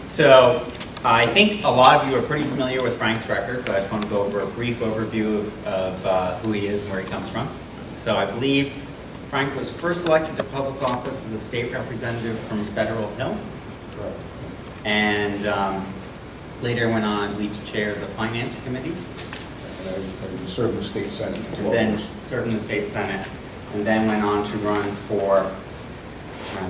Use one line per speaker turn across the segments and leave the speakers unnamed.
So I think a lot of you are pretty familiar with Frank's record, but I just want to go over a brief overview of who he is and where he comes from. So I believe Frank was first elected to public office as a state representative from Federal Hill.
Correct.
And later went on, I believe, to chair the Finance Committee.
And I served in the state senate for 12
And then
years.
served in the state senate. And then went on to run for,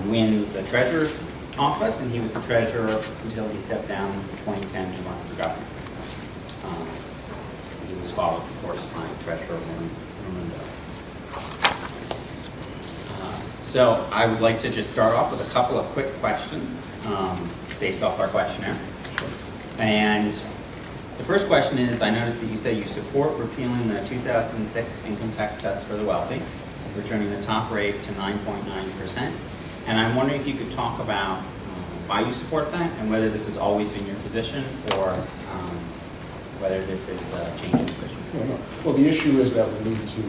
win the treasurer's office, and he was the treasurer until he stepped down in 2010 to run for governor. He was followed, of course, by treasurer Rumundo. So I would like to just start off with a couple of quick questions based off our questionnaire. And the first question is, I noticed that you say you support repealing the 2006 income tax cuts for the wealthy, returning the top rate to 9.9%. And I'm wondering if you could talk about why you support that and whether this has always been your position or whether this is a change in position.
No. Well, the issue is that we need to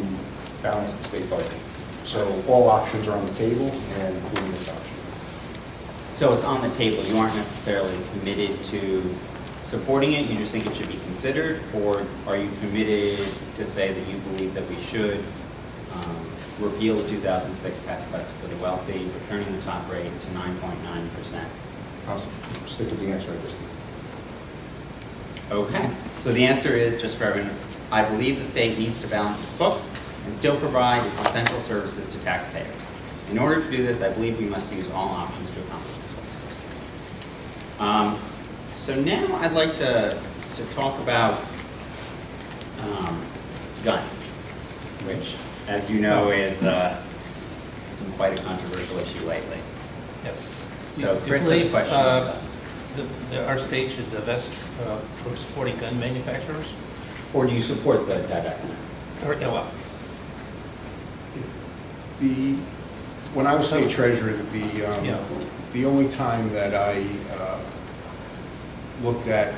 balance the state budget. So all options are on the table, and including this option.
So it's on the table. You aren't necessarily committed to supporting it. You just think it should be considered, or are you committed to say that you believe that we should repeal the 2006 tax cuts for the wealthy, returning the top rate to 9.9%?
I'll stick with the answer I just gave.
Okay. So the answer is, just for everyone, I believe the state needs to balance its books and still provide its essential services to taxpayers. In order to do this, I believe we must use all options to accomplish this goal. So now I'd like to talk about guns, which, as you know, is been quite a controversial issue lately.
Yes.
So
Do you
Chris has a
believe,
question.
our state should divest from supporting gun manufacturers?
Or do you support the divestment?
Or, yeah, well,
When I was state treasurer,
Yeah.
the only time that I looked at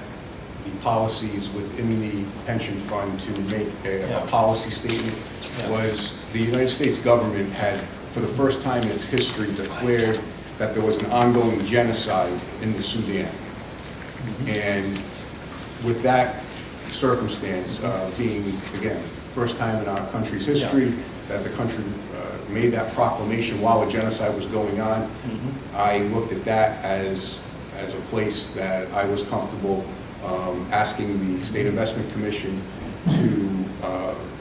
the policies within the pension fund to make a policy statement was the United States government had, for the first time in its history, declared that there was an ongoing genocide in the Sudan. And with that circumstance being, again, first time in our country's history that the country made that proclamation while a genocide was going on, I looked at that as a place that I was comfortable asking the State Investment Commission to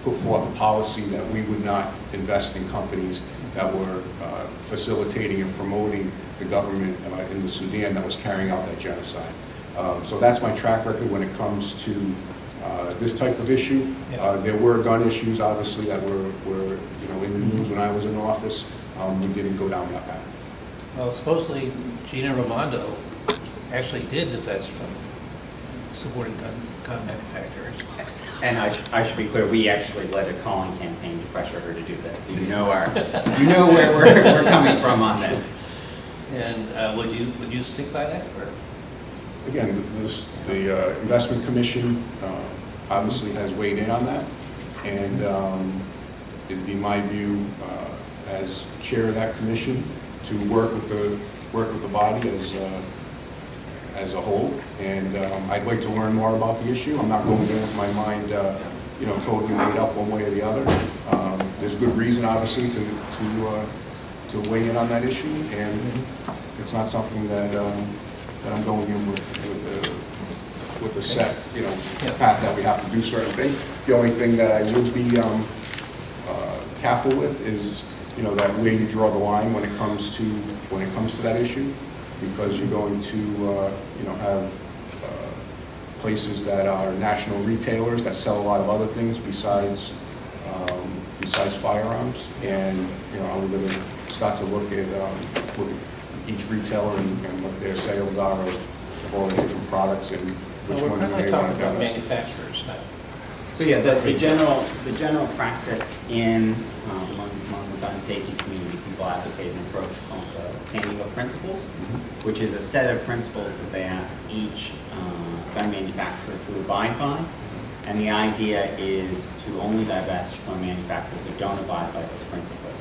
put forth a policy that we would not invest in companies that were facilitating and promoting the government in the Sudan that was carrying out that genocide. So that's my track record when it comes to this type of issue. There were gun issues, obviously, that were in the news when I was in office. We didn't go down that path.
well, supposedly Gina Raimondo actually did divest from supporting gun manufacturers.
And I should be clear, we actually led a calling campaign to pressure her to do this. So you know where we're coming from on this.
And would you stick by that? Or?
Again, the Investment Commission obviously has weighed in on that, and it'd be my view as chair of that commission to work with the body as a whole. And I'd like to learn more about the issue. I'm not going in with my mind totally made up one way or the other. There's good reason, obviously, to weigh in on that issue, and it's not something that I'm going in with a set, path that we have to do certain things. The only thing that I would be careful with is, that way you draw the line when it comes to that issue, because you're going to, have places that are national retailers that sell a lot of other things besides firearms, and I'm going to start to look at each retailer and what their sales are of all the different products and which
Well,
one
we're
you
kind
may
of
want
talking
to
about
divest.
manufacturers now.
So yeah, the general practice in among the gun safety community, people advocate an approach called the Sanding Hook Principles, which is a set of principles that they ask each gun manufacturer to abide by. And the idea is to only divest from manufacturers that don't abide by those principles.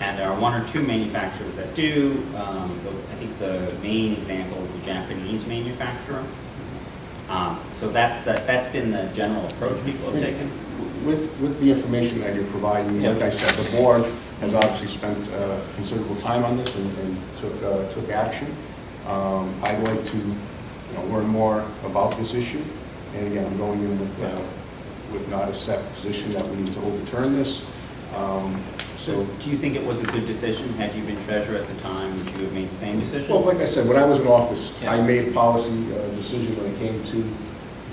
And there are one or two manufacturers that do. I think the main example is the Japanese Chinese manufacturer. So that's been the general approach people have taken.
With the information that you're providing, like I said, the board has obviously spent considerable time on this and took action. I'd like to, learn more about this issue. And again, I'm going in with not a set position that we need to overturn this.
So do you think it was a good decision? Had you been treasurer at the time, would you have made the same decision?
Well, like I said, when I was in office,
Yeah.
I made a policy decision when it came to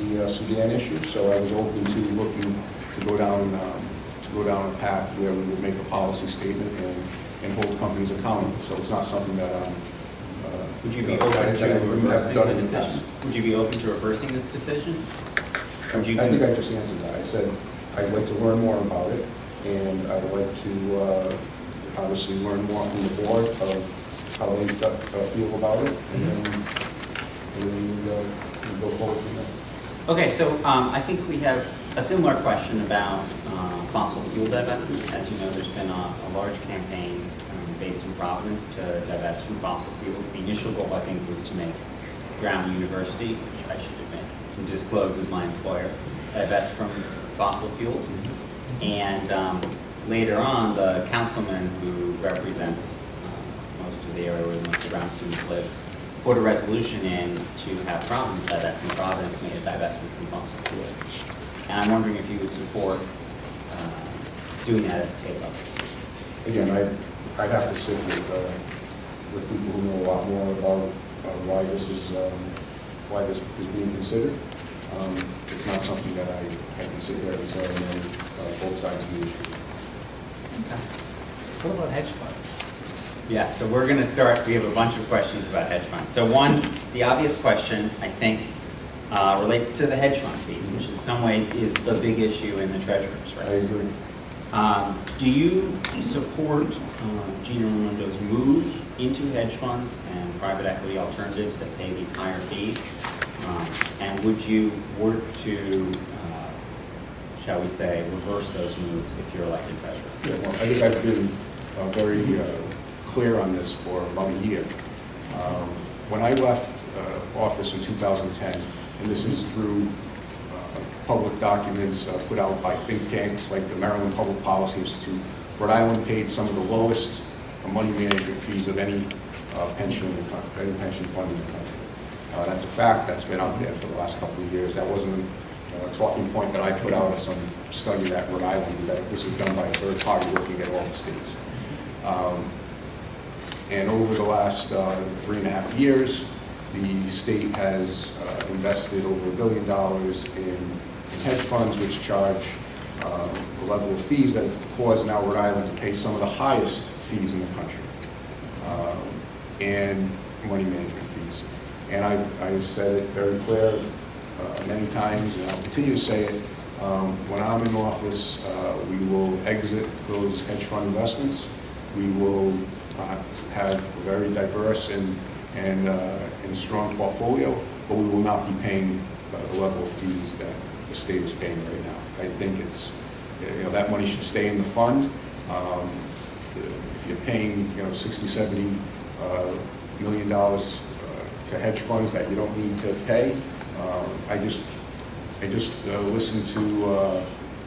the Sudan issue. So I was open to looking to go down a path where we would make a policy statement and hold companies accountable. So it's not something that
Would you be open to
I wouldn't have
reversing
done
the
in the
decision?
past.
Would you be open to reversing this decision? Or do you
I think I just answered that. I said I'd like to learn more about it, and I'd like to obviously learn more from the board of how they feel about it, and then we go forward from there.
Okay, so I think we have a similar question about fossil fuel divestment. As you know, there's been a large campaign based in Providence to divest from fossil fuels. The initial goal, I think, was to make Brown University, which I should admit, to disclose as my employer, divest from fossil fuels. And later on, the councilman who represents most of the area where most of the Brown students live put a resolution in to have Providence divest from Providence, made a divestment from fossil fuels. And I'm wondering if you would support doing that at the state level.
Again, I'd have to sit with people who know a lot more about why this is being considered. It's not something that I can sit there and say I know both sides of the issue.
Okay.
What about hedge funds?
Yeah, so we're going to start, we have a bunch of questions about hedge funds. So one, the obvious question, I think, relates to the hedge fund fee, which in some ways is the big issue in the treasurer's
I
race.
agree.
Do you support Gina Raimondo's move into hedge funds and private equity alternatives that pay these higher fees? And would you work to, shall we say, reverse those moves if you're elected treasurer?
Yeah, well, I think I've been very clear on this for about a year. When I left office in 2010, and this is through public documents put out by think tanks like the Maryland Public Policy Institute, Rhode Island paid some of the lowest money management fees of any pension in the country, any pension fund in the country. That's a fact. That's been out there for the last couple of years. That wasn't a talking point that I put out as some study that Rhode Island did. This is done by a third party looking at all the states. And over the last 3.5 years, the state has invested over $1 billion in hedge funds, which charge a level of fees that have caused now Rhode Island to pay some of the highest fees in the country, and money management fees. And I've said it very clear many times, and I'll continue to say it. When I'm in office, we will exit those hedge fund investments. We will have a very diverse and strong portfolio, but we will not be paying the level of fees that the state is paying right now. I think it's, that money should stay in the fund. If you're paying, $60–70 million to hedge funds that you don't need to pay, I just listen to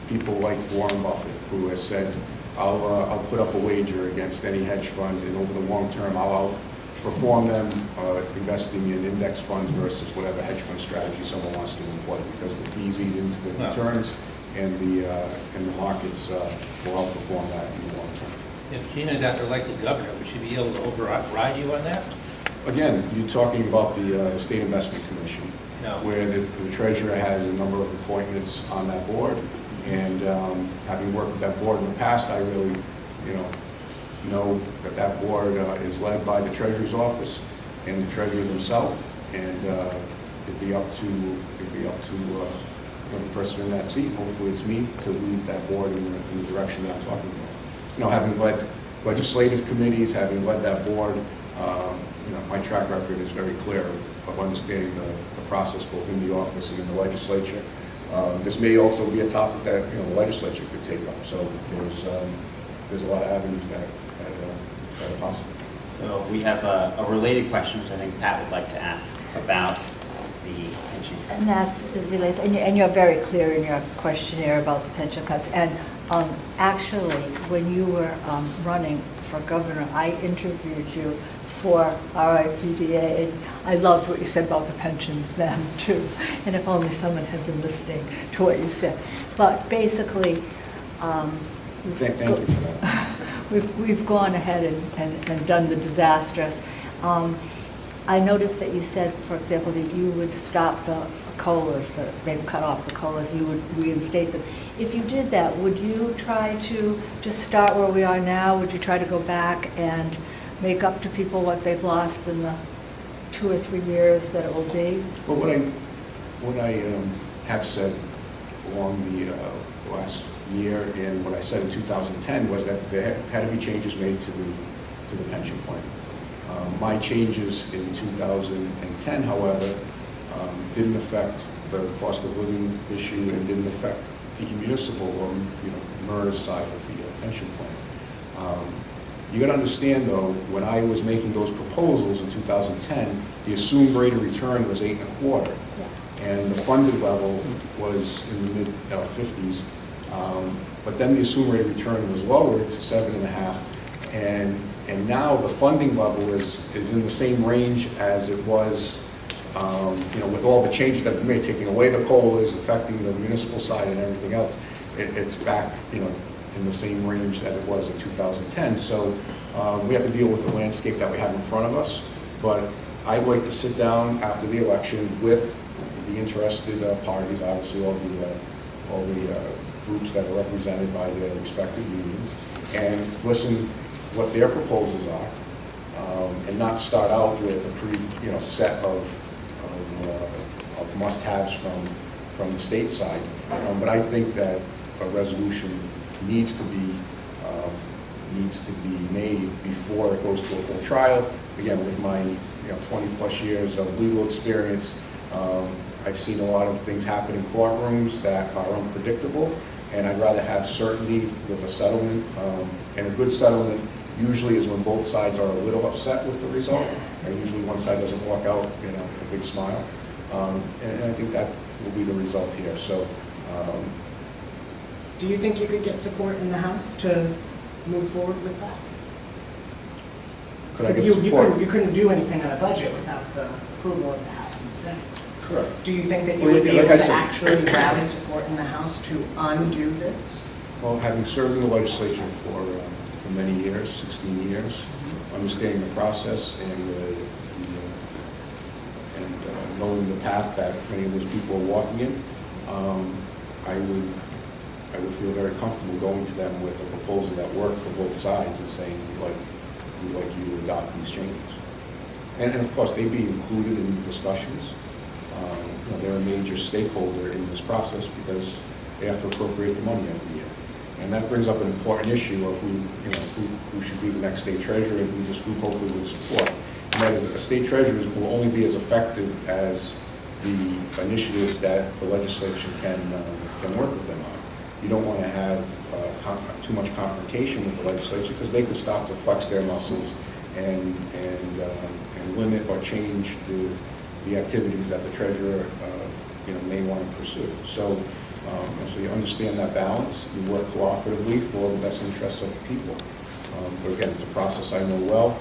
people like Warren Buffett, who has said, I'll put up a wager against any hedge fund, and over the long term, I'll outperform them investing in index funds versus whatever hedge fund strategy someone wants to employ, because the fees eat into the returns, and the markets will outperform that in the long term.
If Gina got elected governor, would she be able to override you on that?
Again, you're talking about the State Investment Commission,
No.
where the treasurer has a number of appointments on that board, and having worked with that board in the past, I really, know that board is led by the treasurer's office and the treasurer themselves, and it'd be up to the person in that seat. Hopefully, it's me to lead that board in the direction that I'm talking about. Having led legislative committees, having led that board, my track record is very clear of understanding the process both in the office and in the legislature. This may also be a topic that the legislature could take up. So there's a lot of avenues that are possible.
So we have a related question, which I think Pat would like to ask about the pension cuts.
And that is related, and you're very clear in your questionnaire about the pension cuts. And actually, when you were running for governor, I interviewed you for RIPDA, and I loved what you said about the pensions then, too. And if only someone had been listening to what you said. But basically,
Thank you for that.
we've gone ahead and done the disastrous. I noticed that you said, for example, that you would stop the COLAs, that they've cut off the COLAs, you would reinstate them. If you did that, would you try to just start where we are now? Would you try to go back and make up to people what they've lost in the 2 or 3 years that it will be?
Well, what I have said along the last year and what I said in 2010 was that there had to be changes made to the pension plan. My changes in 2010, however, didn't affect the cost of living issue and didn't affect the municipal or MERS side of the pension plan. You got to understand, though, when I was making those proposals in 2010, the assumed rate of return was 8.25%, and the funded level was in the mid-50s. But then the assumed rate of return was lowered to 7.5%, and now the funding level is in the same range as it was, with all the changes that have been made, taking away the COLAs, affecting the municipal side and everything else. It's back, in the same range that it was in 2010. So we have to deal with the landscape that we have in front of us. But I'd like to sit down after the election with the interested parties, obviously all the groups that are represented by their respective unions, and listen what their proposals are, and not start out with a set of must-haves from the state side. But I think that a resolution needs to be made before it goes to a full trial. Again, with my 20-plus years of legal experience, I've seen a lot of things happen in courtrooms that are unpredictable, and I'd rather have certainty with a settlement. And a good settlement usually is when both sides are a little upset with the result, and usually one side doesn't walk out, a big smile. And I think that will be the result here. So.
Do you think you could get support in the House to move forward with that?
Could I
Because
get support?
you couldn't do anything on a budget without the approval of the House and the Senate.
Correct.
Do you think that you
Well,
would be
like
able
I
to
said-
actually rally support in the House to undo this?
Well, having served in the legislature for many years, 16 years, understanding the process and knowing the path that many of those people are walking in, I would feel very comfortable going to them with a proposal that worked for both sides and saying, we'd like you to adopt these changes. And of course, they'd be included in the discussions. They're a major stakeholder in this process because they have to appropriate the money every year. And that brings up an important issue of who should be the next state treasurer and who this group hopefully would support. And that is, a state treasurer will only be as effective as the initiatives that the legislature can work with them on. You don't want to have too much confrontation with the legislature because they could start to flex their muscles and limit or change the activities that the treasurer may want to pursue. So you understand that balance. You work cooperatively for the best interests of the people. But again, it's a process I know well,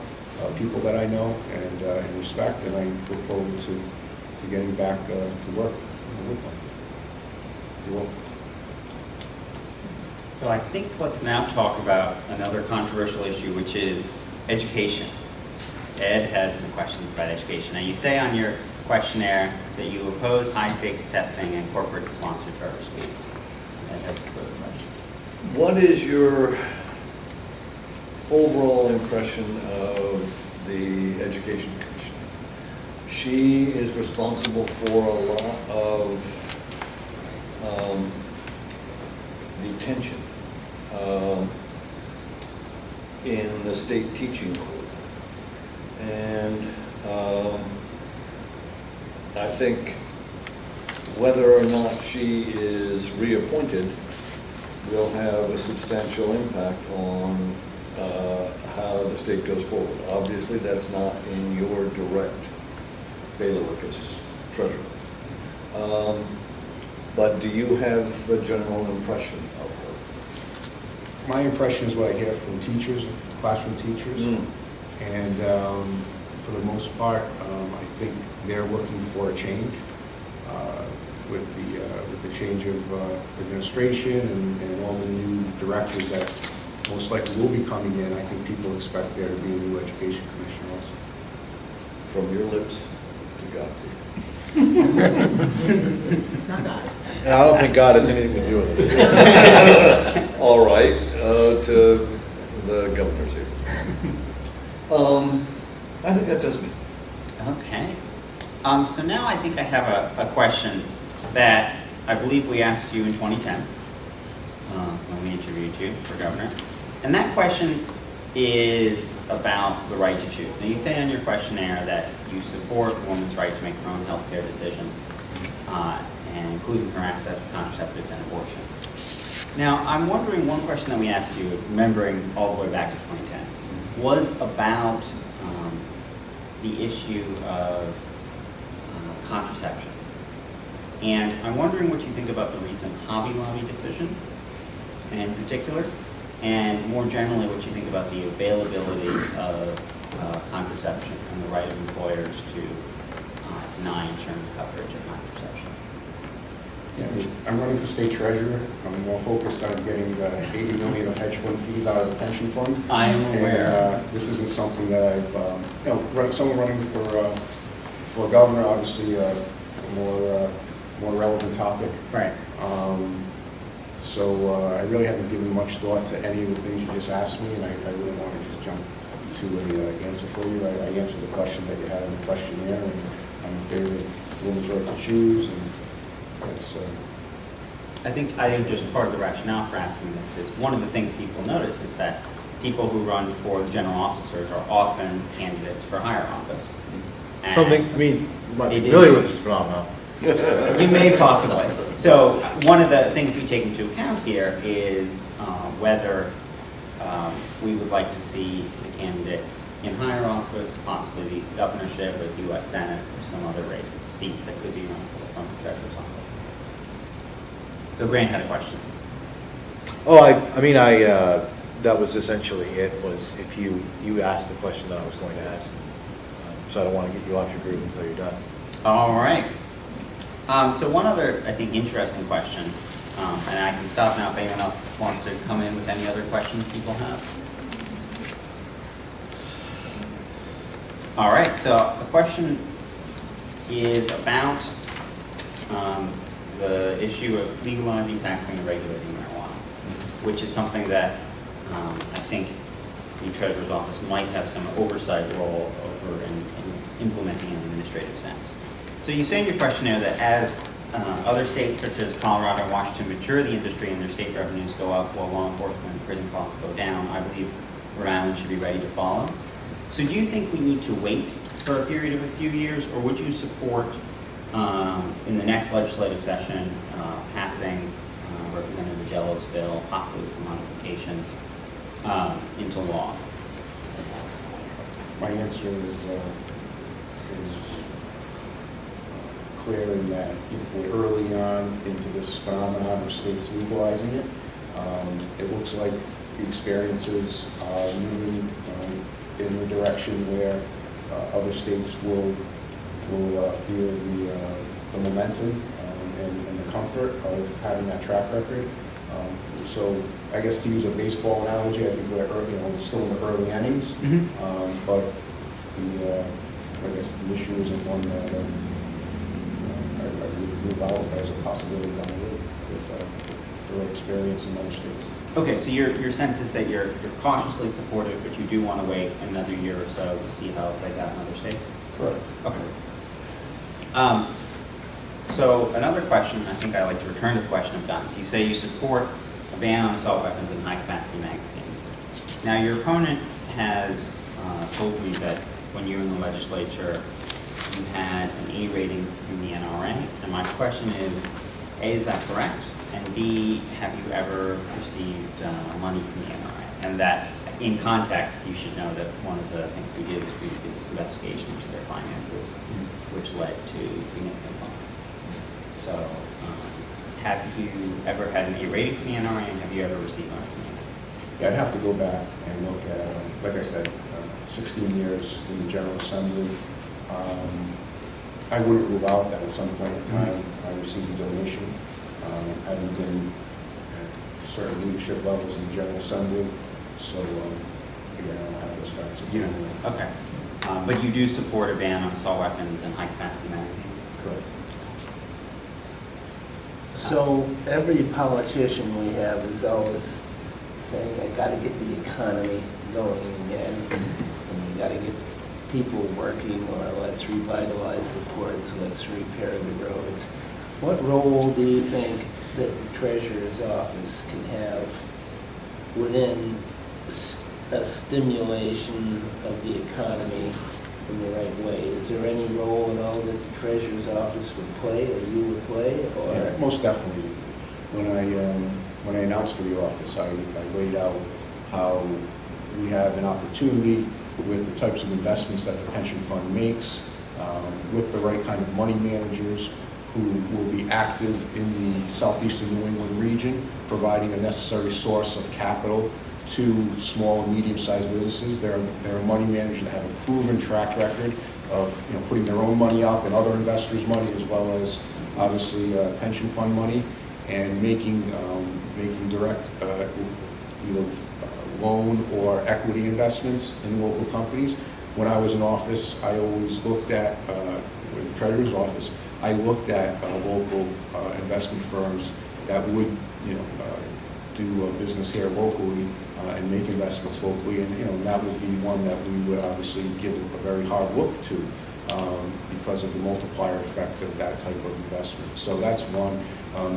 people that I know and respect, and I look forward to getting back to work with them. If you will.
So I think let's now talk about another controversial issue, which is education. Ed has some questions about education. Now, you say on your questionnaire that you oppose high-stakes testing and corporate-sponsored charter schools. Ed has a further question.
What is your overall impression of the Education Commission? She is responsible for a lot of detention in the state teaching court. And I think whether or not she is reappointed will have a substantial impact on how the state goes forward. Obviously, that's not in your direct bailiwick as treasurer. But do you have a general impression of her?
My impression is what I hear from teachers, classroom teachers. And for the most part, I think they're looking for a change with the change of administration and all the new directors that most likely will be coming in. I think people expect there to be a new education commissioner also.
From your lips to God's ear.
Not God.
I don't think God has anything to do with it. All right, to the governor's ear. I think that does me.
Okay. So now I think I have a question that I believe we asked you in 2010 when we interviewed you for governor. And that question is about the right to choose. Now you say on your questionnaire that you support a woman's right to make her own healthcare decisions, and including her access to contraceptives and abortion. Now I'm wondering, one question that we asked you, remembering all the way back to 2010, was about the issue of contraception. And I'm wondering what you think about the recent Hobby Lobby decision in particular, and more generally what you think about the availability of contraception and the right of employers to deny insurance coverage of contraception.
Yeah, I'm running for state treasurer. I'm more focused on getting the $80 million of hedge fund fees out of the pension fund.
I am aware.
And, this isn't something that I've, someone running for governor, obviously a more relevant topic.
Right.
So I really haven't given much thought to any of the things you just asked me, and I really want to just jump to an answer for you. I answered the question that you had in the questionnaire, and I'm in favor of women's right to choose, and that's...
I think just part of the rationale for asking this is one of the things people notice is that people who run for the general officers are often candidates for higher office. And
Something, I mean, you might be
It
familiar
is.
with this phenomenon.
you may possibly. So one of the things we take into account here is whether we would like to see the candidate in higher office, possibly the governorship or the U.S. Senate or some other race seats that could be run from the treasurer's office. So Grant had a question.
Oh, that was essentially it, was if you asked the question that I was going to ask. So I don't want to get you off your groove until you're done.
All right. So one other, I think, interesting question, and I can stop now if anyone else wants to come in with any other questions people have. All right, so the question is about the issue of legalizing, taxing, and regulating marijuana, which is something that I think the Treasurer's Office might have some oversight role over in implementing in an administrative sense. So you say in your questionnaire that as other states such as Colorado and Washington mature the industry and their state revenues go up while law enforcement and prison costs go down, I believe Rhode Island should be ready to follow. So do you think we need to wait for a period of a few years, or would you support in the next legislative session passing Representative Jello's bill, possibly with some modifications, into law?
My answer is clear in that we're early on into this phenomenon of states legalizing it. It looks like the experiences are moving in the direction where other states will feel the momentum and the comfort of having that track record. So I guess to use a baseball analogy, I think we're still in the early innings, but I guess the issue isn't one that I would move out as a possibility down the road with the right experience in other states.
Okay, so your sense is that you're cautiously supportive, but you do want to wait another year or so to see how it plays out in other states?
Correct.
Okay. So another question, I think I'd like to return to the question of guns. You say you support a ban on assault weapons and high-capacity magazines. Now, your opponent has told me that when you were in the legislature, you had an A rating from the NRA. And my question is, A, is that correct? And B, have you ever received money from the NRA? And that in context, you should know that one of the things we did was we did this investigation into their finances, which led to significant fines. So, have you ever had any rating from the NRA, and have you ever received money from the NRA?
Yeah, I'd have to go back and look at, like I said, 16 years in the General Assembly. I wouldn't rule out that at some point in time I received a donation, having been at certain leadership levels in the General Assembly. So, again, I don't have those facts.
You know, okay. But you do support a ban on assault weapons and high-capacity magazines?
Correct.
So every politician we have is always saying, I gotta get the economy going again, and you gotta get people working, or let's revitalize the ports, let's repair the roads. What role do you think that the Treasurer's office can have within a stimulation of the economy in the right way? Is there any role at all that the Treasurer's office would play, or you would play, or?
Yeah, most definitely. When I announced for the office, I laid out how we have an opportunity with the types of investments that the pension fund makes, with the right kind of money managers who will be active in the southeastern New England region, providing a necessary source of capital to small and medium-sized businesses. There are money managers that have a proven track record of putting their own money up and other investors' money, as well as obviously pension fund money, and making direct either loan or equity investments in local companies. When I was in office, I always looked at, with the Treasurer's office, I looked at local investment firms that would, do business here locally and make investments locally, and that would be one that we would obviously give a very hard look to because of the multiplier effect of that type of investment. So that's one.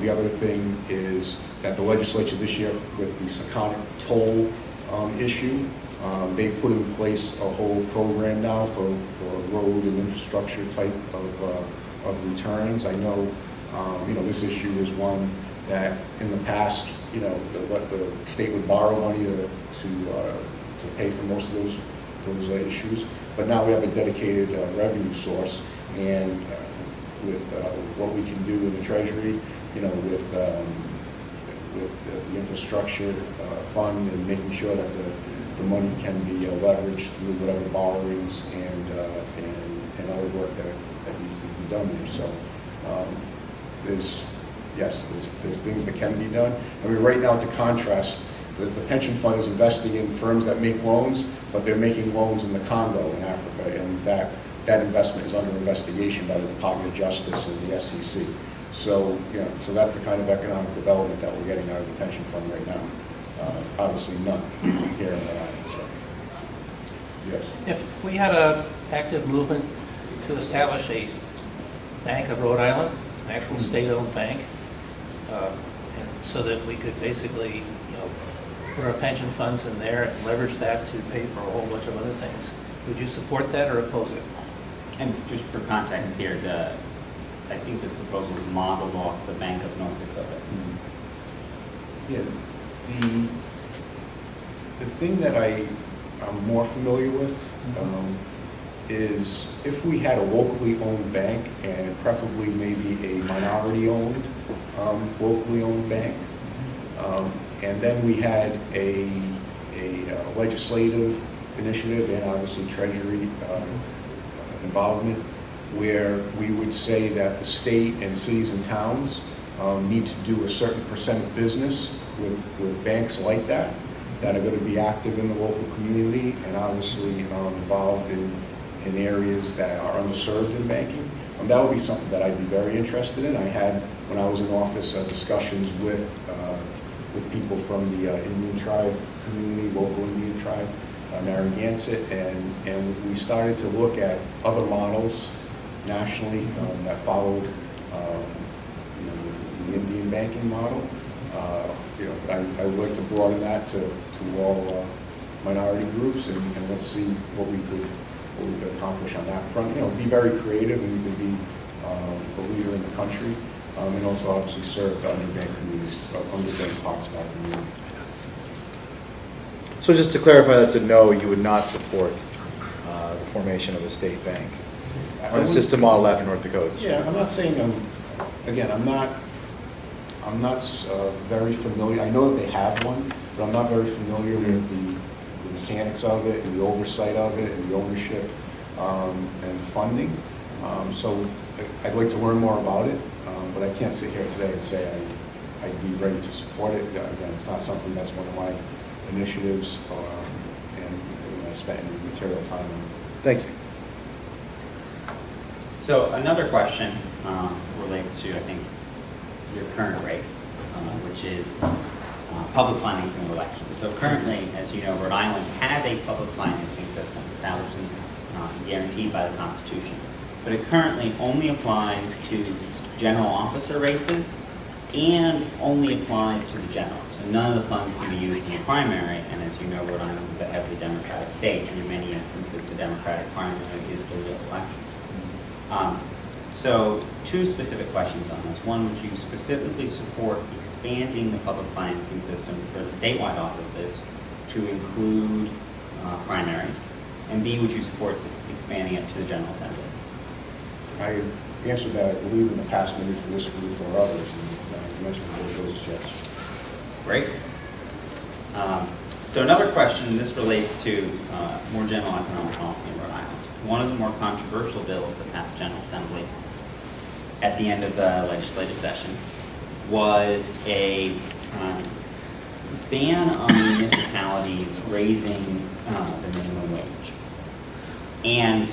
The other thing is that the legislature this year, with the Seconic toll issue, they've put in place a whole program now for road and infrastructure type of returns. I know, this issue is one that in the past, the state would borrow money to pay for most of those issues. But now we have a dedicated revenue source, and with what we can do in the Treasury, with the infrastructure fund, and making sure that the money can be leveraged through whatever borrowings and other work that needs to be done there. So there's things that can be done. I mean, right now, to contrast, the pension fund is investing in firms that make loans, but they're making loans in the Congo in Africa, and that investment is under investigation by the Department of Justice and the SEC. So, so that's the kind of economic development that we're getting out of the pension fund right now. Obviously none here in Rhode Island, so, yes.
If we had an active movement to establish a Bank of Rhode Island, an actual state-owned bank, and so that we could basically, put our pension funds in there and leverage that to pay for a whole bunch of other things, would you support that or oppose it?
And just for context here, I think this proposal is modeled off the Bank of North Dakota.
Yeah, the thing that I'm more familiar with is if we had a locally owned bank, and preferably maybe a minority owned, locally owned bank, and then we had a legislative initiative and obviously Treasury involvement, where we would say that the state and cities and towns need to do a certain percent of business with banks like that are going to be active in the local community and obviously involved in areas that are underserved in banking. That would be something that I'd be very interested in. I had, when I was in office, discussions with people from the Indian tribe community, local Indian tribe, Narragansett, and we started to look at other models nationally that followed the Indian banking model. I would like to broaden that to all minority groups, and let's see what we could accomplish on that front. Be very creative, and we could be a leader in the country, and also obviously serve the underbanked communities, underbanked parts of our community.
So just to clarify, that's a no, you would not support the formation of a state bank on a system model after North Dakota?
Yeah, I'm not saying again, I'm not very familiar, I know that they have one, but I'm not very familiar with the mechanics of it and the oversight of it and the ownership and funding. So I'd like to learn more about it, but I can't sit here today and say I'd be ready to support it. Again, it's not something that's one of my initiatives, and I spent any material time on it.
Thank you.
So another question relates to, I think, your current race, which is public financing of elections. So currently, as you know, Rhode Island has a public financing system established and guaranteed by the Constitution. But it currently only applies to general officer races and only applies to the general. So none of the funds can be used in the primary, and as you know, Rhode Island is a heavily Democratic state, and in many instances, the Democratic primary is the real election. So two specific questions on this. One, would you specifically support expanding the public financing system for the statewide offices to include primaries? And B, would you support expanding it to the General Assembly?
I answered that, I believe, in the past, maybe for this group or others, and I mentioned both those as yes.
Great. So another question, this relates to more general economic policy in Rhode Island. One of the more controversial bills that passed General Assembly at the end of the legislative session was a ban on municipalities raising the minimum wage. And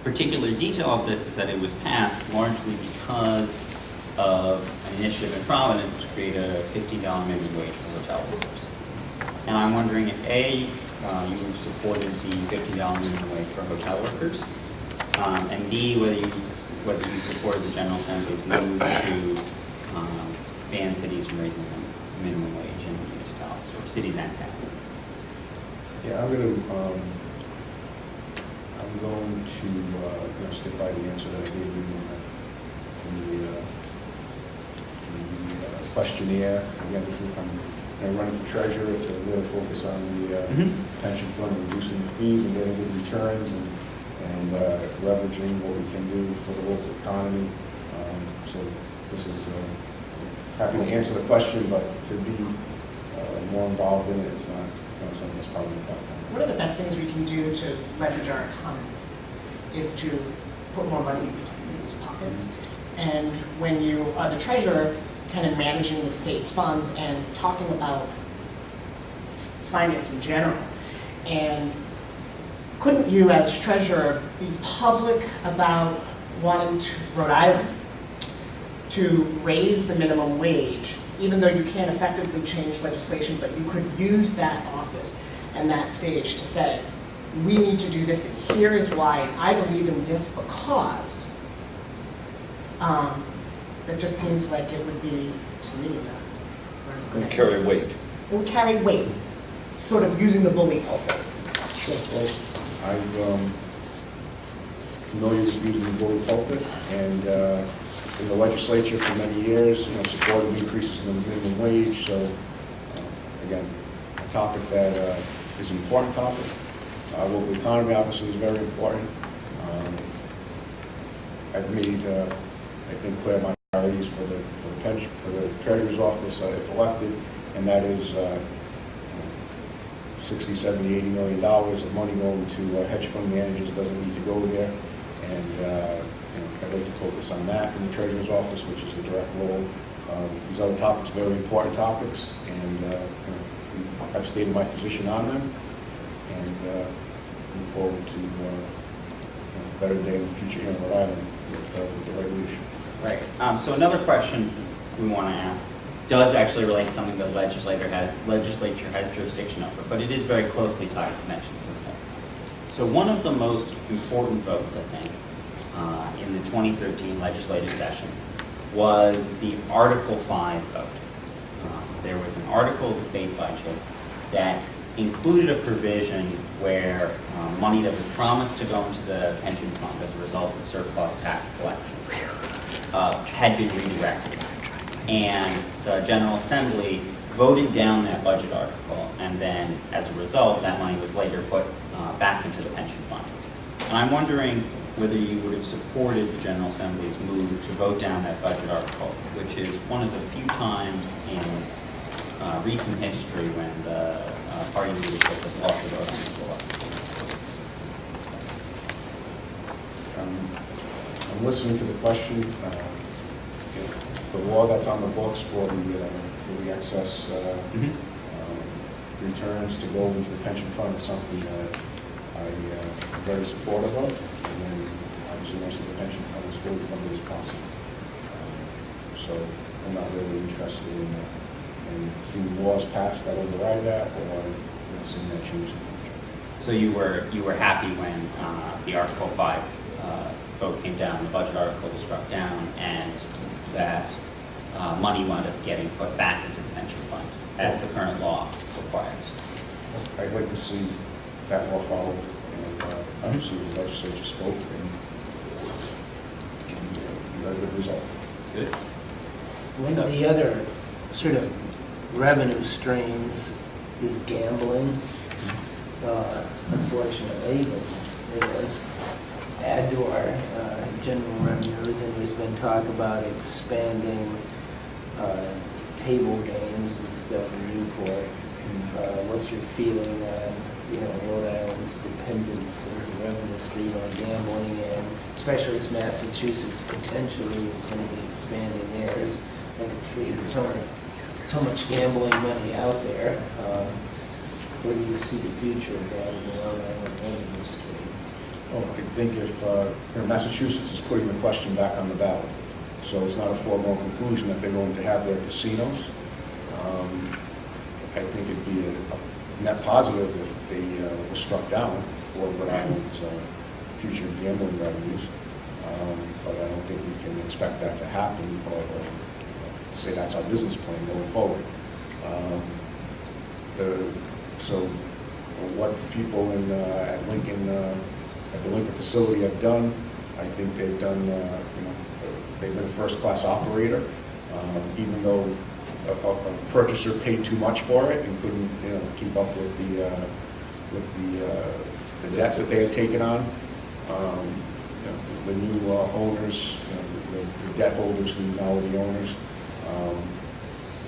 particular detail of this is that it was passed largely because of an initiative in Providence to create a $15 minimum wage for hotel workers. And I'm wondering if A, you supported the $50 minimum wage for hotel workers, and B, whether you supported the General Assembly's move to ban cities from raising the minimum wage in municipalities, or cities and towns.
Yeah, I'm going to stick by the answer that I gave you in the questionnaire. Again, I'm running for treasurer to really focus on the pension fund, reducing the fees and getting good returns and leveraging what we can do for the local economy. So this is happy to answer the question, but to be more involved in it, it's not something that's probably not.
One of the best things we can do to leverage our economy is to put more money in people's pockets. And when you are the treasurer, kind of managing the state's funds and talking about finance in general, and couldn't you as treasurer be public about wanting Rhode Island to raise the minimum wage, even though you can't effectively change legislation, but you could use that office and that stage to say, we need to do this, and here is why I believe in this because. That just seems like it would be, to me,
And carry weight.
it would carry weight, sort of using the bully pulpit.
Sure. Well, I'm familiar with using the bully pulpit, and in the legislature for many years, supported increases in the minimum wage. So, again, a topic that is an important topic. Local economy obviously is very important. I've made, I think, clear my priorities for the treasurer's office if elected, and that is $60, $70, $80 million of money going to hedge fund managers doesn't need to go there, and I'd like to focus on that in the treasurer's office, which is the direct role. These other topics are very important topics, and I've stated my position on them, and look forward to a better day in the future here in Rhode Island with the right leadership.
Right. So another question we want to ask does actually relate to something the legislature has jurisdiction over, but it is very closely tied to the pension system. So one of the most important votes, I think, in the 2013 legislative session was the Article 5 vote. There was an article of the state budget that included a provision where money that was promised to go into the pension fund as a result of surplus tax collection had been redirected. And the General Assembly voted down that budget article, and then as a result, that money was later put back into the pension fund. And I'm wondering whether you would have supported the General Assembly's move to vote down that budget article, which is one of the few times in recent history when the party leadership has lost the vote on this law.
I'm listening to the question. The law that's on the books for the excess returns to go into the pension fund is something that I'm very supportive of. And then obviously most of the pension fund is fully funded as possible. So I'm not really interested in seeing laws passed that override that, or seeing that change in the future.
So you were happy when the Article 5 vote came down, the budget article was struck down, and that money wound up getting put back into the pension fund, as the current law requires.
I'd like to see that law followed, and obviously the legislature spoke, and you got a good result.
Good.
One
So-
of the other sort of revenue streams is gambling, unfortunately, but it was add to our general revenues, and there's been talk about expanding table games and stuff in Newport. What's your feeling on, Rhode Island's dependence as a revenue stream on gambling, and especially as Massachusetts potentially is going to be expanding theirs? I can see there's only so much gambling money out there. Where do you see the future of that in the Rhode Island revenue stream?
Oh, I think if Massachusetts is putting the question back on the ballot, so it's not a foregone conclusion that they're going to have their casinos. I think it'd be a net positive if they were struck down for Rhode Island's future gambling revenues. But I don't think we can expect that to happen, or say that's our business plan going forward. So what the people at Lincoln, at the Lincoln facility have done, I think they've done, they've been a first-class operator, even though a purchaser paid too much for it and couldn't, keep up with the debt that they had taken on. The new owners, the debt holders who now are the owners,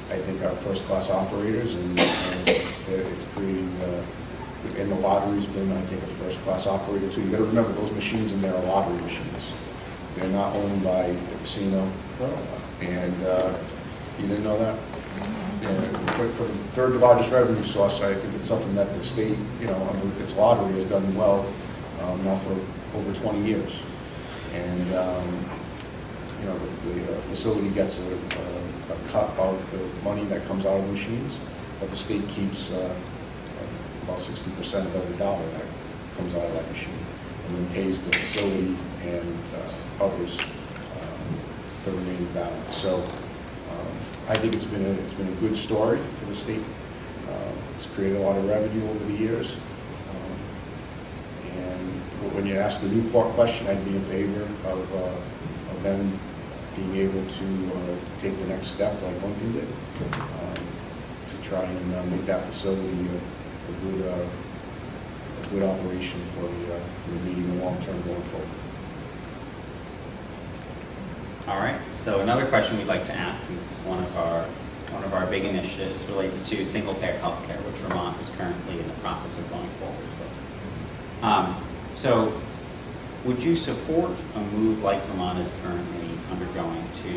I think are first-class operators, and it's creating, and the lottery's been, I think, a first-class operator too. You got to remember, those machines in there are lottery machines. They're not owned by the casino, and you didn't know that? For the third largest revenue source, I think it's something that the state, under its lottery has done well now for over 20 years. And, the facility gets a cut of the money that comes out of the machines, but the state keeps about 60% of every dollar that comes out of that machine, and then pays the facility and others the remaining balance. So I think it's been a good story for the state. It's created a lot of revenue over the years. And when you ask the Newport question, I'd be in favor of them being able to take the next step like Lincoln did, to try and make that facility a good operation for the medium and long term going forward.
All right, so another question we'd like to ask is one of our big initiatives relates to single-payer healthcare, which Vermont is currently in the process of going forward with. So would you support a move like Vermont is currently undergoing to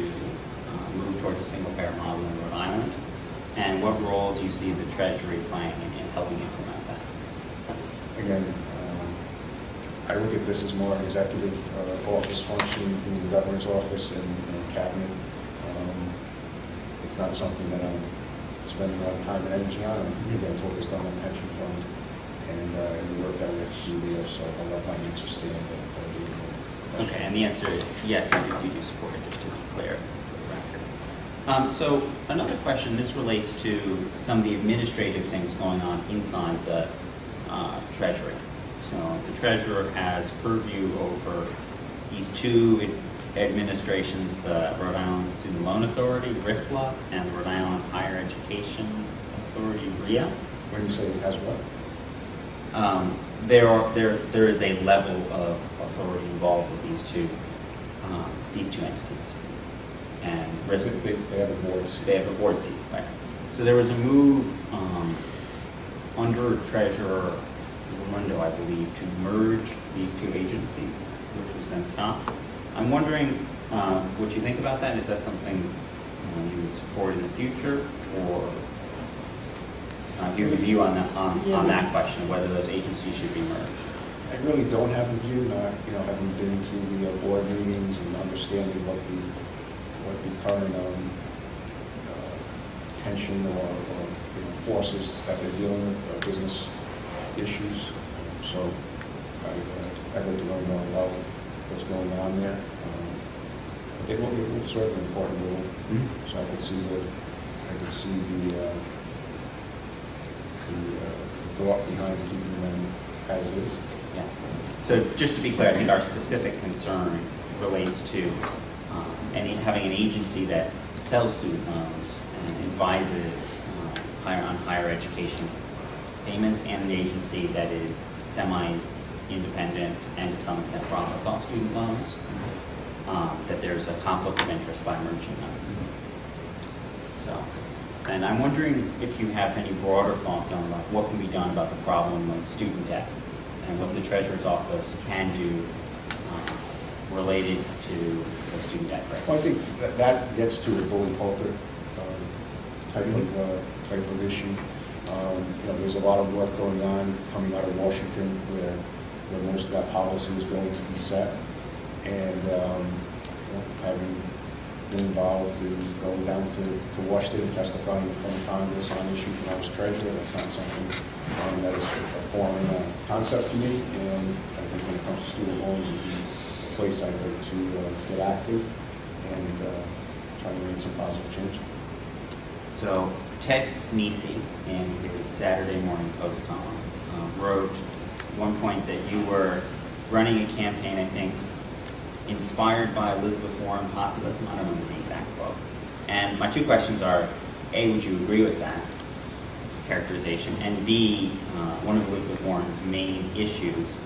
move towards a single-payer model in Rhode Island? And what role do you see the Treasury playing in helping implement that?
Again, I look at this as more an executive office function from the governor's office and cabinet. It's not something that I'm spending a lot of time and energy on. I'm again focused on the pension fund and the work that we have to do there. So I'll let my answer stand.
Okay, and the answer is yes, you do support it, just to be clear for the record. So another question, this relates to some of the administrative things going on inside the Treasury. So the treasurer has purview over these two administrations the Rhode Island Student Loan Authority, RISLA, and the Rhode Island Higher Education Authority, RIA.
When you say it has what?
There is a level of authority involved with these two entities. And RISLA,
They have a board seat.
they have a board seat, right? So there was a move under Treasurer Ramundo, I believe, to merge these two agencies, which was then stopped. I'm wondering what you think about that. Is that something you would support in the future, or do you have a view on that question, whether those agencies should be merged?
I really don't have a view, not, having been to the board meetings and understanding what the current tension or forces that they're dealing with, business issues. So I'd like to learn more about what's going on there. But they will serve an important role. So I could see the thought behind keeping them as is.
Yeah. So just to be clear, I think our specific concern relates to having an agency that sells student loans and advises on higher education payments, and an agency that is semi-independent and to some extent profits off student loans, that there's a conflict of interest by merging them. So, and I'm wondering if you have any broader thoughts on what can be done about the problem of student debt and what the Treasurer's Office can do related to the student debt crisis.
Well, I think that gets to a bully pulpit type of issue. There's a lot of work going on coming out of Washington where most of that policy is going to be set. And having been involved in going down to Washington, testifying in front of Congress on issues when I was treasurer, that's not something that is a foreign concept to me. And I think when it comes to student loans, it'd be a place I'd like to get active and try to make some positive change.
So Ted Nisi, in his Saturday Morning Post column, wrote at one point that you were running a campaign, I think, inspired by Elizabeth Warren populism. I don't remember the exact quote. And my two questions are, A, would you agree with that characterization? And B, one of Elizabeth Warren's main issues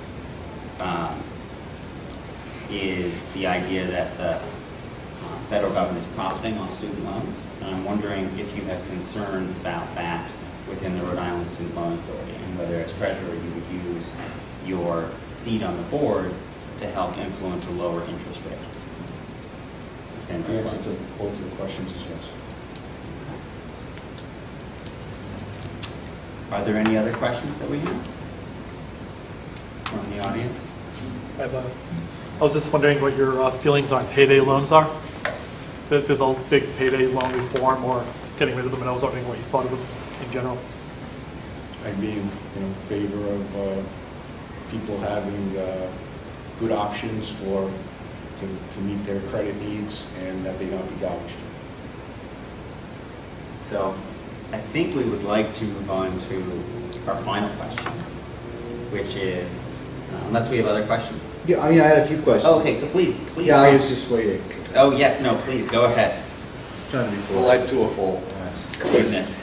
is the idea that the federal government is profiting off student loans. And I'm wondering if you have concerns about that within the Rhode Island Student Loan Authority, and whether as treasurer you would use your seat on the board to help influence a lower interest rate.
The answer to both of the questions is yes.
Are there any other questions that we have from the audience?
I was just wondering what your feelings on payday loans are. That there's a big payday loan reform or getting rid of them, and I was wondering what you thought of them in general.
I'd be in favor of people having good options to meet their credit needs and that they not be gouged.
So I think we would like to move on to our final question, which is, unless we have other questions.
Yeah, I had a few questions.
Oh, okay, please.
Yeah, I was just waiting.
Oh, yes, no, please, go ahead.
It's trying to be cool.
Polite to a fault.
Goodness.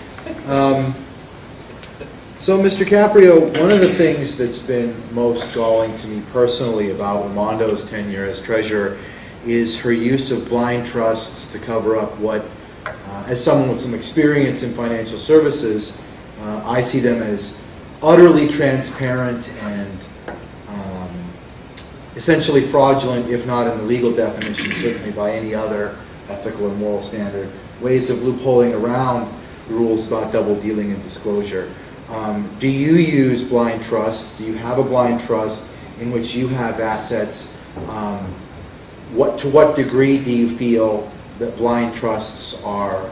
So, Mr. Caprio, one of the things that's been most galling to me personally about Ramondo's tenure as treasurer is her use of blind trusts to cover up what, as someone with some experience in financial services, I see them as utterly transparent and essentially fraudulent, if not in the legal definition, certainly by any other ethical or moral standard, ways of loopholing around the rules about double dealing and disclosure. Do you use blind trusts? Do you have a blind trust in which you have assets? To what degree do you feel that blind trusts are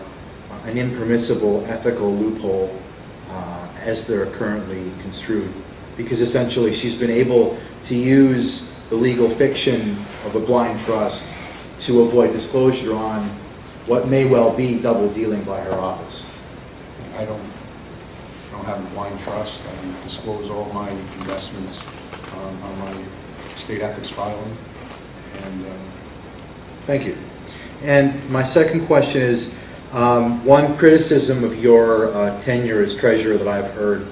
an impermissible ethical loophole as they're currently construed? Because essentially she's been able to use the legal fiction of a blind trust to avoid disclosure on what may well be double dealing by her office.
I don't have a blind trust. I disclose all my investments on my state ethics filing, and
Thank you. And my second question is, one criticism of your tenure as treasurer that I've heard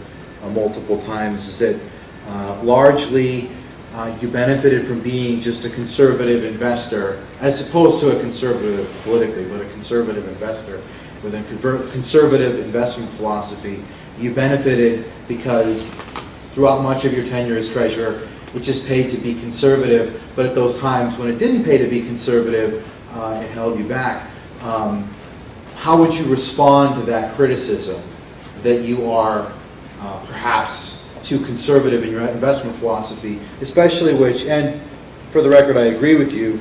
multiple times is that largely you benefited from being just a conservative investor, as opposed to a conservative politically, but a conservative investor with a conservative investment philosophy. You benefited because throughout much of your tenure as treasurer, it just paid to be conservative, but at those times when it didn't pay to be conservative, it held you back. How would you respond to that criticism that you are perhaps too conservative in your investment philosophy, especially which, and for the record, I agree with you,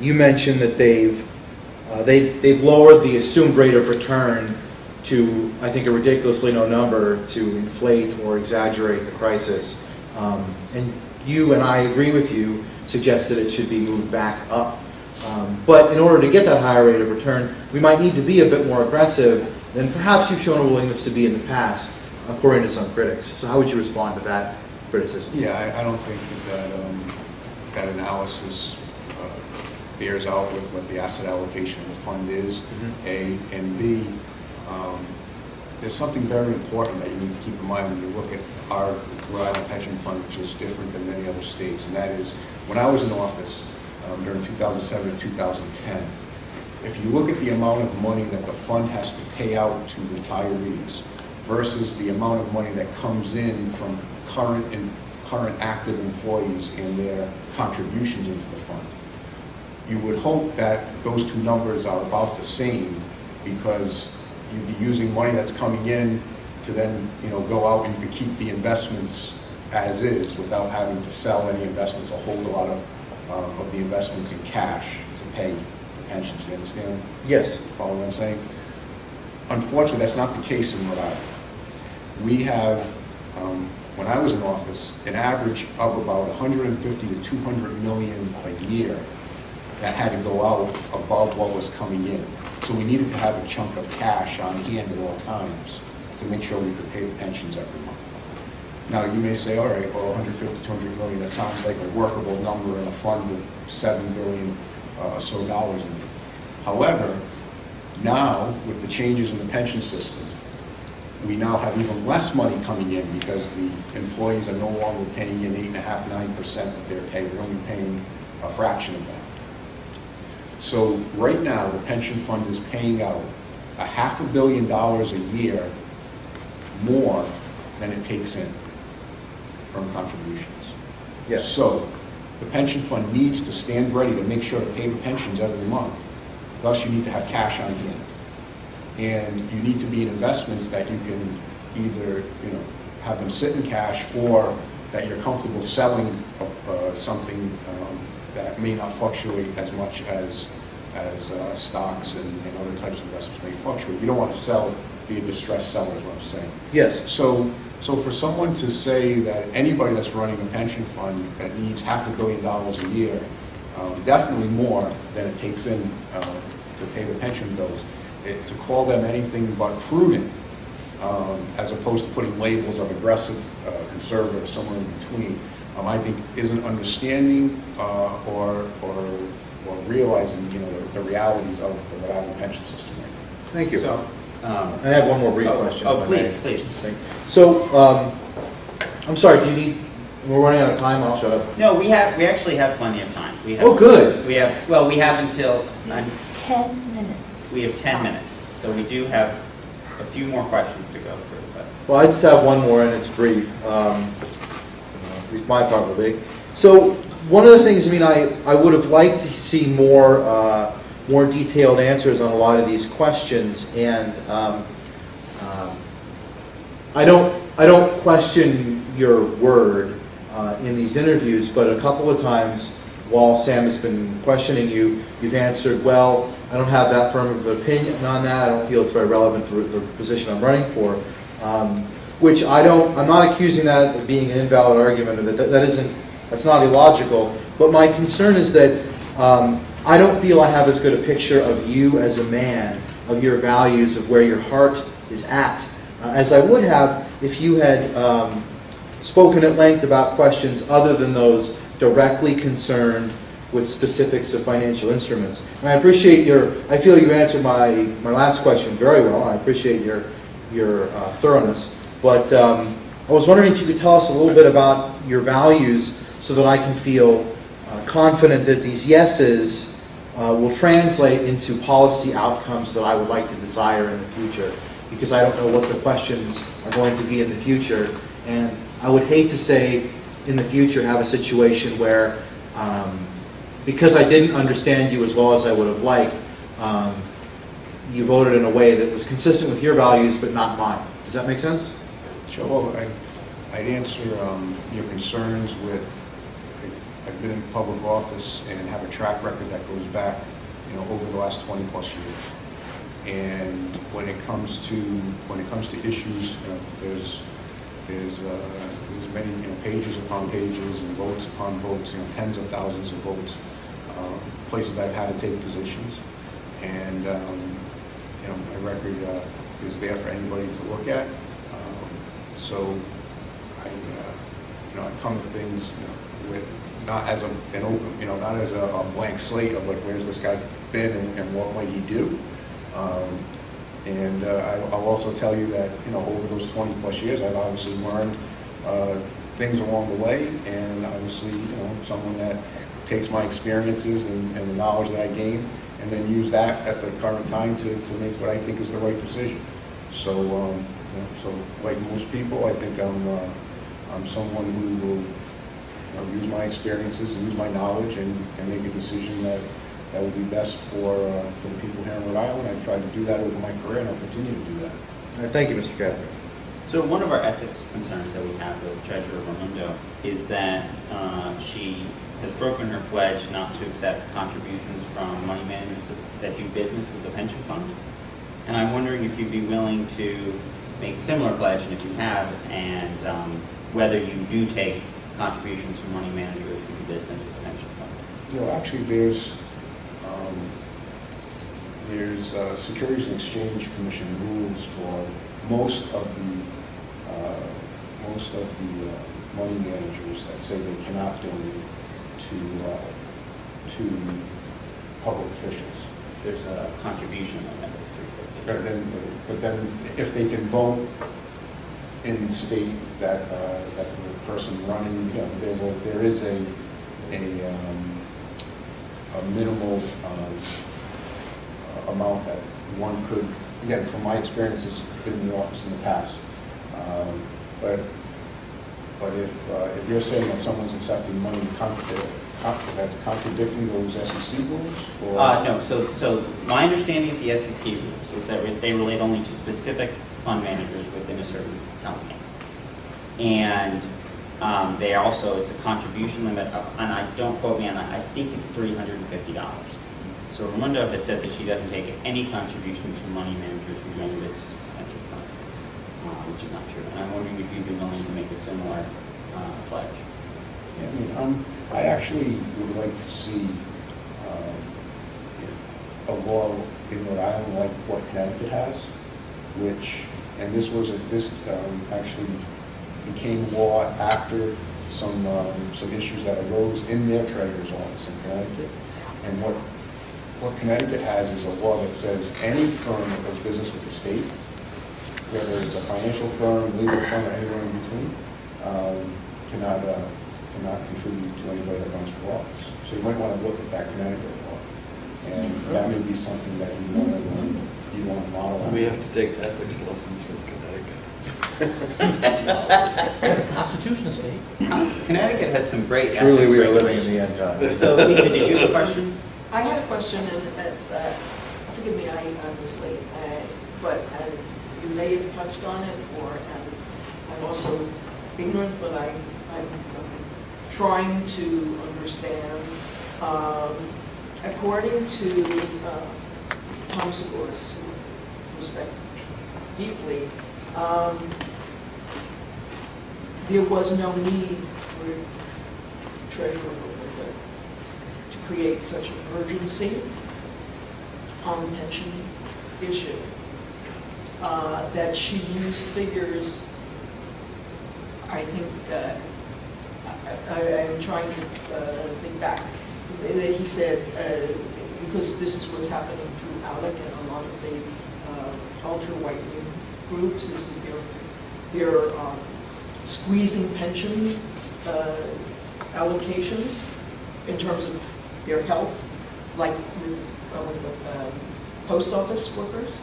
you mentioned that they've lowered the assumed rate of return to, I think, a ridiculously low number to inflate or exaggerate the crisis. And you and I agree with you, suggest that it should be moved back up. But in order to get that higher rate of return, we might need to be a bit more aggressive than perhaps you've shown a willingness to be in the past, according to some critics. So how would you respond to that criticism?
Yeah, I don't think that analysis bears out with what the asset allocation of the fund is, A, and B, there's something very important that you need to keep in mind when you look at our Rhode Island pension fund, which is different than many other states, and that is, when I was in office during 2007 and 2010, if you look at the amount of money that the fund has to pay out to retirees versus the amount of money that comes in from current active employees and their contributions into the fund, you would hope that those two numbers are about the same, because you'd be using money that's coming in to then, go out and you could keep the investments as is without having to sell any investments or hold a lot of the investments in cash to pay the pensions. You understand?
Yes.
Follow what I'm saying? Unfortunately, that's not the case in Rhode Island. We have, when I was in office, an average of about 150 to 200 million a year that had to go out above what was coming in. So we needed to have a chunk of cash on hand at all times to make sure we could pay the pensions every month. Now, you may say, all right, well, 150, 200 million, that sounds like a workable number in a fund with $7 billion or so dollars in it. However, now, with the changes in the pension system, we now have even less money coming in because the employees are no longer paying in 8.5%, 9% of their pay. They're only paying a fraction of that. So right now, the pension fund is paying out $500 million a year more than it takes in from contributions.
Yes.
So the pension fund needs to stand ready to make sure to pay the pensions every month. Thus, you need to have cash on hand. And you need to be in investments that you can either, have them sit in cash, or that you're comfortable selling something that may not fluctuate as much as stocks and other types of investments may fluctuate. You don't want to be a distressed seller, is what I'm saying.
Yes.
So for someone to say that anybody that's running a pension fund that needs $500 million a year, definitely more than it takes in to pay the pension bills, to call them anything but prudent, as opposed to putting labels of aggressive, conservative, somewhere in between, I think isn't understanding or realizing, the realities of the Rhode Island pension system right now.
Thank you.
So,
I have one more brief question.
Oh,
if I may.
please.
So, I'm sorry, we're running out of time, I'll shut up.
No, we actually have plenty of time.
Oh, good.
We have until,
10 minutes.
we have 10 minutes. So we do have a few more questions to go through, but.
Well, I just have one more, and it's brief. At least my part will be. So, one of the things, I would have liked to see more detailed answers on a lot of these questions, and I don't question your word in these interviews, but a couple of times while Sam has been questioning you, you've answered, well, I don't have that firm of opinion on that. I don't feel it's very relevant to the position I'm running for. Which I'm not accusing that of being an invalid argument, or that's not illogical. But my concern is that I don't feel I have as good a picture of you as a man, of your values, of where your heart is at, as I would have if you had spoken at length about questions other than those directly concerned with specifics of financial instruments. And I appreciate I feel you answered my last question very well, and I appreciate your thoroughness. But I was wondering if you could tell us a little bit about your values so that I can feel confident that these yeses will translate into policy outcomes that I would like to desire in the future, because I don't know what the questions are going to be in the future. And I would hate to say in the future have a situation where, because I didn't understand you as well as I would have liked, you voted in a way that was consistent with your values but not mine. Does that make sense?
Sure. Well, I'd answer your concerns with, I've been in public office and have a track record that goes back, over the last 20 plus years. And when it comes to issues, there's many, pages upon pages and votes upon votes, tens of thousands of votes, places that I've had to take positions. And, my record is there for anybody to look at. So I come to things with not as an open, not as a blank slate of like, where's this guy been and what might he do. I'll also tell you that, over those 20 plus years, I've obviously learned things along the way, and obviously, someone that takes my experiences and the knowledge that I gain, and then use that at the current time to make what I think is the right decision. So, so like most people, I think I'm someone who will use my experiences and use my knowledge and make a decision that will be best for the people here in Rhode Island. I've tried to do that over my career, and I'll continue to do that.
All right, thank you, Mr. Caprio.
So one of our ethics concerns that we have with Treasurer Raimondo is that she has broken her pledge not to accept contributions from money managers that do business with the pension fund. And I'm wondering if you'd be willing to make a similar pledge, and if you have, and whether you do take contributions from money managers who do business with the pension fund.
Actually, there's Securities and Exchange Commission rules for most of the money managers that say they cannot donate to public officials.
There's a contribution limit of $350.
But then if they can vote in the state that the person running, there is a minimal amount that one could, again, from my experiences, been in the office in the past. But if you're saying that someone's accepting money that's contradicting those SEC rules, or
No. So my understanding of the SEC rules is that they relate only to specific fund managers within a certain company, and it's a contribution limit of, and I don't quote me on that, I think it's $350. So Raimondo has said that she doesn't take any contributions from money managers who do any business with the pension fund, which is not true. And I'm wondering if you'd be willing to make a similar pledge.
Yeah, I actually would like to see a law in Rhode Island like what Connecticut has, and this actually became law after some issues that arose in their treasurer's office in Connecticut. And what Connecticut has is a law that says any firm that does business with the state, whether it's a financial firm, legal firm, or anywhere in between, cannot contribute to anybody that runs for office. So you might want to look at that Connecticut law, and that may be something that you want to model after.
We have to take ethics lessons from Connecticut.
Constitution state.
Connecticut has some great
Truly,
ethics
we are living in the
regulations.
end times.
So Lisa, did you have a question?
I had a question, and it's, forgive me, I was late, but you may have touched on it, or I'm also ignorant, but I'm trying to understand. According to Tom Segura's, who respect deeply, there was no need for Treasurer to create such an urgency on the pension issue, that she used figures, I think, I'm trying to think back, that he said, because this is what's happening through ALEC and a lot of the ultra-right-wing groups, is that they're squeezing pension allocations in terms of their health, like with the post office workers.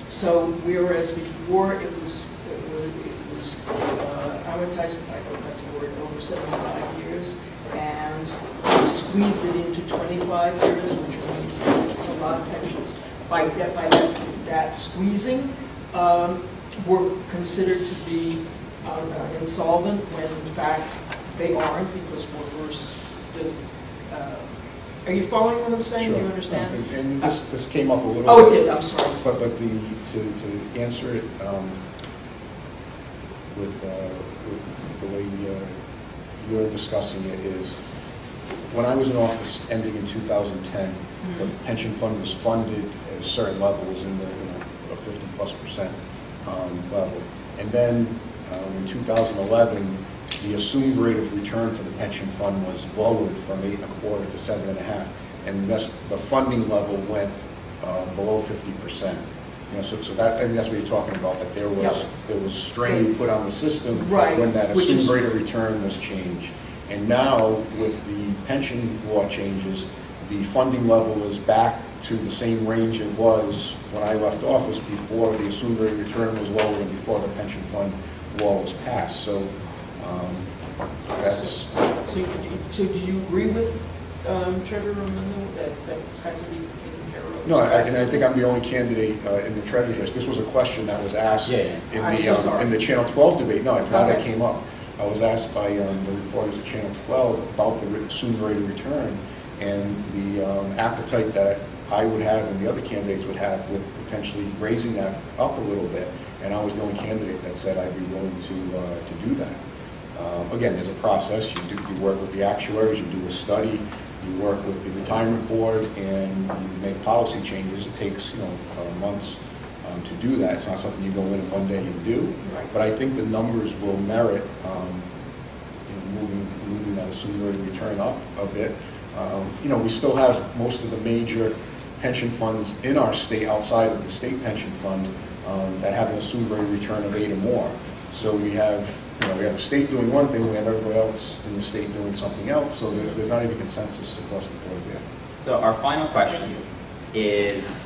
So whereas before it was amortized, I don't know if that's the word, over 75 years, and squeezed it into 25 years, which means a lot of pensions. By that squeezing, were considered to be insolvent when in fact they aren't, because workers didn't. Are you following what I'm saying?
Sure.
Do you understand?
And this came up a little bit.
Oh, it did, I'm sorry.
But to answer it with the way you're discussing it is, when I was in office ending in 2010, the pension fund was funded at a certain level, was in the a 50+% level. And then in 2011, the assumed rate of return for the pension fund was lowered from 8.25 to 7.5, and thus the funding level went below 50%. So that's what you're talking about, that there was strain put on the system when that assumed rate of return was changed. And now with the pension law changes, the funding level is back to the same range it was when I left office, before the assumed rate of return was lower and before the pension fund law was passed. So that's.
So do you agree with Treasurer Raimondo that that's had to be taken care of?
No, and I think I'm the only candidate in the treasurer's race. This was a question that was asked in the Channel 12 debate. No, it's not that came up. I was asked by the reporters at Channel 12 about the assumed rate of return and the appetite that I would have and the other candidates would have with potentially raising that up a little bit. And I was the only candidate that said I'd be willing to do that. Again, there's a process. You work with the actuaries, you do a study, you work with the retirement board, and you make policy changes. It takes months to do that. It's not something you go in and one day you do.
Right.
But I think the numbers will merit moving that assumed rate of return up a bit. We still have most of the major pension funds in our state, outside of the state pension fund, that have an assumed rate of return of 8 or more. So we have the state doing one thing, we have everybody else in the state doing something else, so there's not even consensus across the board there.
So our final question is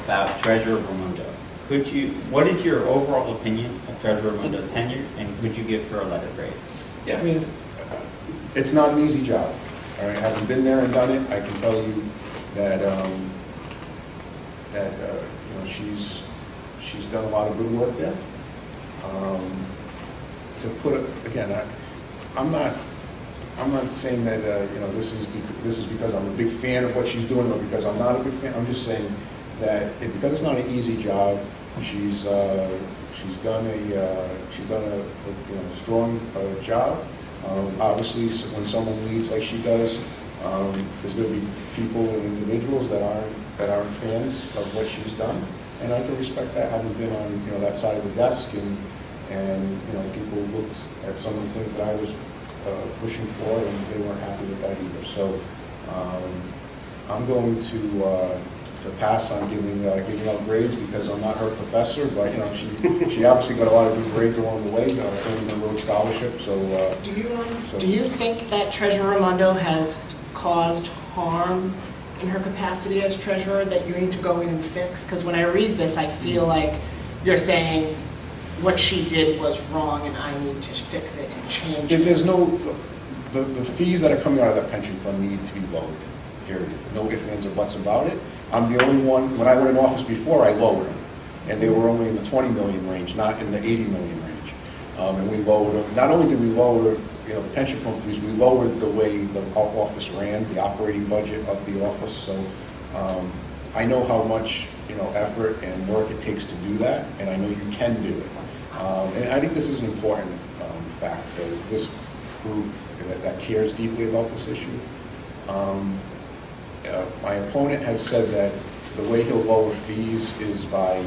about Treasurer Raimondo. What is your overall opinion of Treasurer Raimondo's tenure, and could you give her a letter grade?
Yeah, I mean, it's not an easy job. All right, having been there and done it, I can tell you that she's done a lot of good work there. To put it again, I'm not saying that this is because I'm a big fan of what she's doing, or because I'm not a big fan. I'm just saying that because it's not an easy job, she's done a strong job. Obviously, when someone leads like she does, there's going to be people and individuals that aren't fans of what she's done, and I can respect that, having been on that side of the desk, and people looked at some of the things that I was pushing for, and they weren't happy with that either. So I'm going to pass on giving out grades, because I'm not her professor, but she obviously got a lot of good grades along the way, earning the Rhodes Scholarship. So
do you think that Treasurer Raimondo has caused harm in her capacity as treasurer that you need to go in and fix? Because when I read this, I feel like you're saying what she did was wrong and I need to fix it and change it.
There's the fees that are coming out of that pension fund need to be lowered, period. No ifs, ands, or buts about it. I'm the only one, when I went in office before, I lowered them. And they were only in the 20 million range, not in the 80 million range. And we lowered them. Not only did we lower the pension fund fees, we lowered the way the office ran, the operating budget of the office. So I know how much effort and work it takes to do that, and I know you can do it. And I think this is an important fact for this group that cares deeply about this issue. My opponent has said that the way he'll lower fees is by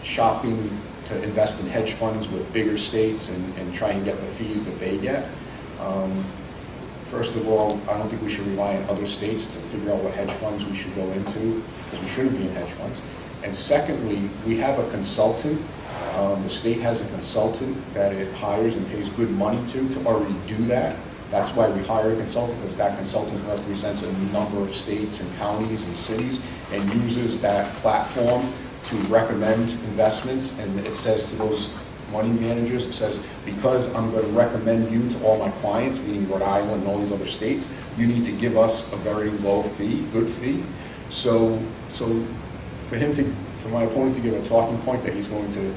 shopping to invest in hedge funds with bigger states and try and get the fees that they get. First of all, I don't think we should rely on other states to figure out what hedge funds we should go into, because we shouldn't be in hedge funds. And secondly, we have a consultant. The state has a consultant that it hires and pays good money to already do that. That's why we hire a consultant, because that consultant represents a number of states and counties and cities and uses that platform to recommend investments. And it says to those money managers, it says, because I'm going to recommend you to all my clients, meaning Rhode Island and all these other states, you need to give us a very low fee, good fee. So for my opponent to give a talking point that he's going to,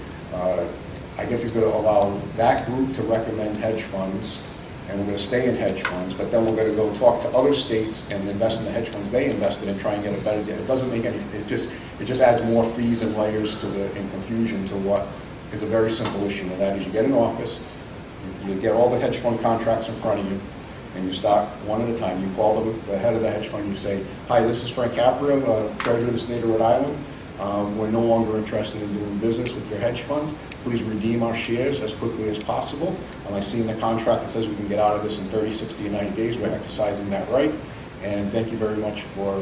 I guess he's going to allow that group to recommend hedge funds, and we're going to stay in hedge funds, but then we're going to go talk to other states and invest in the hedge funds they invested in, try and get a better deal. It doesn't make any, it just adds more fees and layers to and confusion to what is a very simple issue, and that is you get in office, you get all the hedge fund contracts in front of you, and you start one at a time. You call the head of the hedge fund, you say, hi, this is Frank Caprio, Treasurer of the State of Rhode Island. We're no longer interested in doing business with your hedge fund. Please redeem our shares as quickly as possible. I see in the contract that says we can get out of this in 30, 60, and 90 days. We're exercising that right. And thank you very much for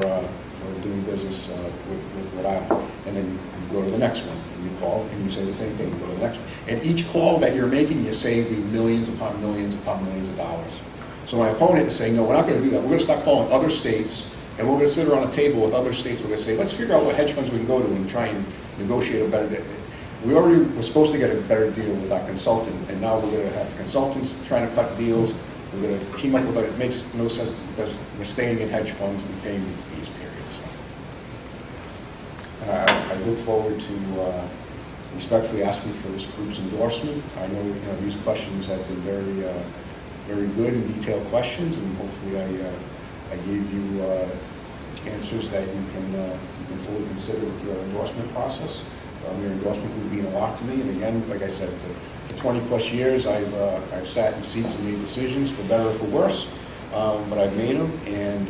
doing business with Rhode Island. And then you go to the next one, and you call, and you say the same thing. You go to the next one. And each call that you're making, you save you millions upon millions upon millions of dollars. So my opponent is saying, no, we're not going to do that. We're going to start calling other states, and we're going to sit around a table with other states. We're going to say, let's figure out what hedge funds we can go to and try and negotiate a better deal. We already were supposed to get a better deal with our consultant, and now we're going to have consultants trying to cut deals. We're going to team up with it. It makes no sense because we're staying in hedge funds and paying fees, period. So, I look forward to respectfully asking for this group's endorsement. I know, these questions have been very good and detailed questions, and hopefully I gave you answers that you can fully consider with your endorsement process. Your endorsement would mean a lot to me, and again, like I said, for 20 plus years, I've sat in seats and made decisions for better or for worse, but I've made them, and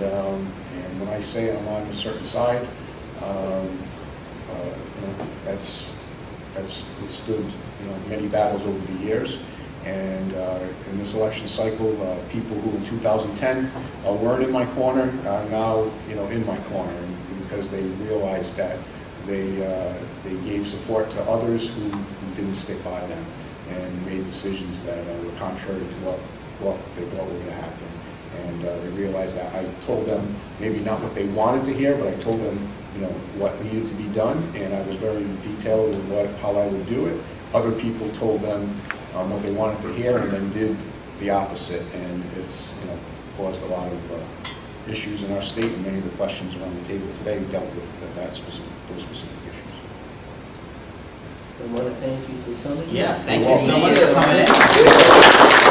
when I say I'm on a certain side, that's withstood many battles over the years. And in this election cycle, people who in 2010 weren't in my corner are now in my corner, because they realized that they gave support to others who didn't stick by them and made decisions that were contrary to what they thought were going to happen. And they realized that I told them maybe not what they wanted to hear, but I told them what needed to be done, and I was very detailed in how I would do it. Other people told them what they wanted to hear, and then did the opposite, and it's caused a lot of issues in our state, and many of the questions around the table today dealt with those specific issues.
I want to thank you for coming.
Yeah, thank you so much for coming in.